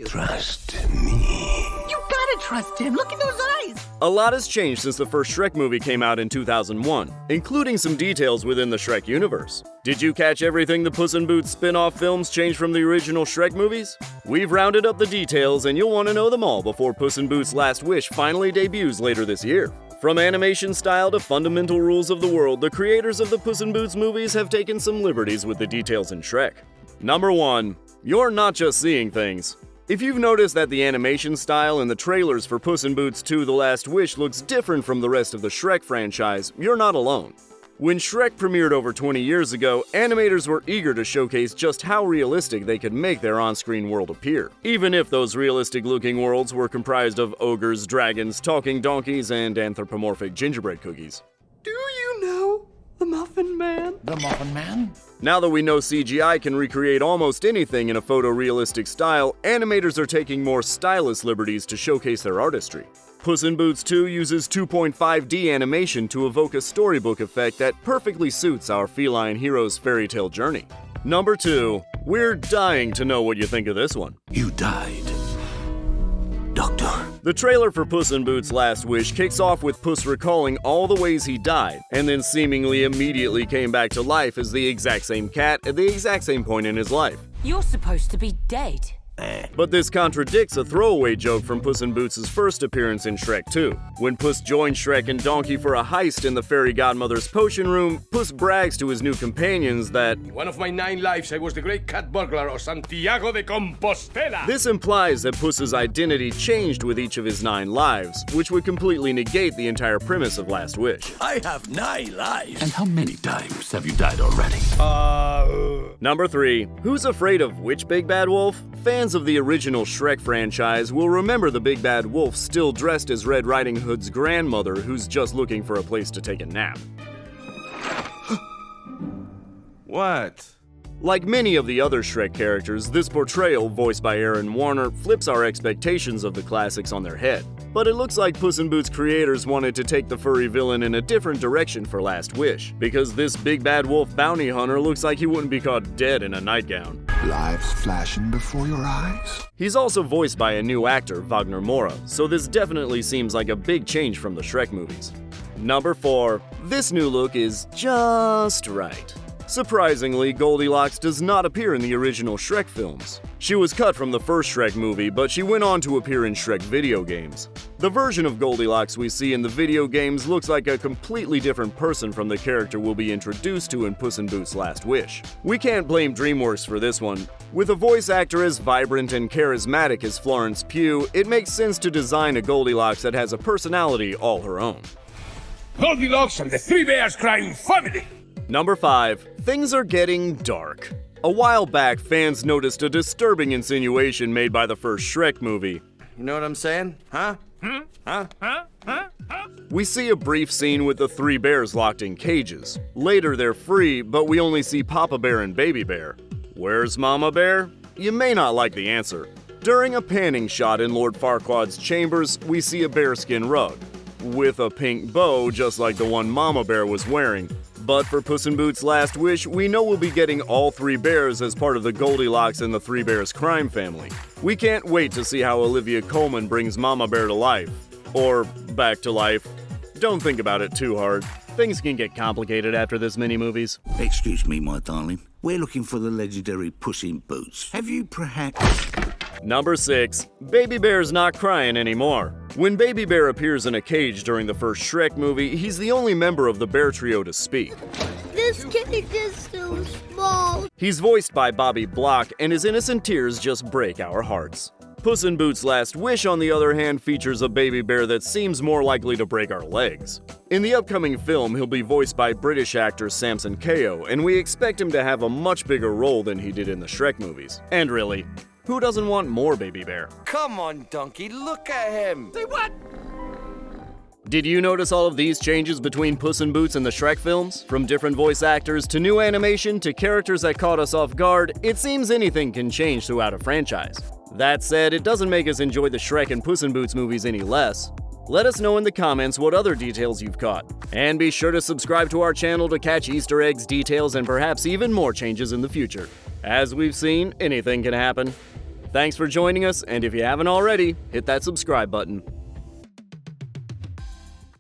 Trust me. You gotta trust him. Look at those eyes. A lot has changed since the first Shrek movie came out in 2001, including some details within the Shrek universe. Did you catch everything the Puss in Boots spin-off films changed from the original Shrek movies? We've rounded up the details, and you'll want to know them all before Puss in Boots' Last Wish finally debuts later this year. From animation style to fundamental rules of the world, the creators of the Puss in Boots movies have taken some liberties with the details in Shrek. Number 1. You're not just seeing things. If you've noticed that the animation style in the trailers for Puss in Boots 2: The Last Wish looks different from the rest of the Shrek franchise, you're not alone. When Shrek premiered over 20 years ago, animators were eager to showcase just how realistic they could make their on-screen world appear, even if those realistic-looking worlds were comprised of ogres, dragons, talking donkeys, and anthropomorphic gingerbread cookies. Do you know the Muffin Man? The Muffin Man? Now that we know CGI can recreate almost anything in a photorealistic style, animators are taking more stylist liberties to showcase their artistry. Puss in Boots 2 uses 2.5D animation to evoke a storybook effect that perfectly suits our feline hero's fairy tale journey. Number 2. We're dying to know what you think of this one. You died. Doctor. The trailer for Puss in Boots' Last Wish kicks off with Puss recalling all the ways he died, and then seemingly immediately came back to life as the exact same cat at the exact same point in his life. You're supposed to be dead. But this contradicts a throwaway joke from Puss in Boots' first appearance in Shrek 2. When Puss joins Shrek and Donkey for a heist in the fairy godmother's potion room, Puss brags to his new companions that In one of my 9 lives, I was the great cat burglar of Santiago de Compostela. this implies that Puss's identity changed with each of his 9 lives, which would completely negate the entire premise of Last Wish. I have 9 lives. And how many times have you died already? Number 3. Who's afraid of which big bad wolf? Fans of the original Shrek franchise will remember the big bad wolf still dressed as Red Riding Hood's grandmother who's just looking for a place to take a nap. What? Like many of the other Shrek characters, this portrayal, voiced by Aaron Warner, flips our expectations of the classics on their head. But it looks like Puss in Boots creators wanted to take the furry villain in a different direction for Last Wish, because this big bad wolf bounty hunter looks like he wouldn't be caught dead in a nightgown. Lives flashing before your eyes? He's also voiced by a new actor, Wagner Moura, so this definitely seems like a big change from the Shrek movies. Number 4. This new look is just right. Surprisingly, Goldilocks does not appear in the original Shrek films. She was cut from the first Shrek movie, but she went on to appear in Shrek video games. The version of Goldilocks we see in the video games looks like a completely different person from the character we'll be introduced to in Puss in Boots' Last Wish. We can't blame Dreamworks for this one. With a voice actor as vibrant and charismatic as Florence Pugh, it makes sense to design a Goldilocks that has a personality all her own. Goldilocks and the 3 Bears crime family. Number 5. Things are getting dark. A while back, fans noticed a disturbing insinuation made by the first Shrek movie. You know what I'm saying? Huh? We see a brief scene with the 3 bears locked in cages. Later, they're free, but we only see Papa Bear and Baby Bear. Where's Mama Bear? You may not like the answer. During a panning shot in Lord Farquaad's chambers, we see a bearskin rug, with a pink bow just like the one Mama Bear was wearing. But for Puss in Boots' Last Wish, we know we'll be getting all 3 bears as part of the Goldilocks and the 3 Bears crime family. We can't wait to see how Olivia Colman brings Mama Bear to life. Or back to life. Don't think about it too hard. Things can get complicated after this many movies. Excuse me, my darling. We're looking for the legendary Puss in Boots. Have you perhaps... Number 6. Baby Bear's not crying anymore. When Baby Bear appears in a cage during the first Shrek movie, he's the only member of the bear trio to speak. This kitty is so small. He's voiced by Bobby Block, and his innocent tears just break our hearts. Puss in Boots' Last Wish, on the other hand, features a baby bear that seems more likely to break our legs. In the upcoming film, he'll be voiced by British actor Samson Kayo, and we expect him to have a much bigger role than he did in the Shrek movies. And really, who doesn't want more Baby Bear? Come on, Donkey, look at him. Say what? Did you notice all of these changes between Puss in Boots and the Shrek films? From different voice actors to new animation to characters that caught us off guard, it seems anything can change throughout a franchise. That said, it doesn't make us enjoy the Shrek and Puss in Boots movies any less. Let us know in the comments what other details you've caught. And be sure to subscribe to our channel to catch Easter eggs, details, and perhaps even more changes in the future. As we've seen, anything can happen. Thanks for joining us, and if you haven't already, hit that subscribe button.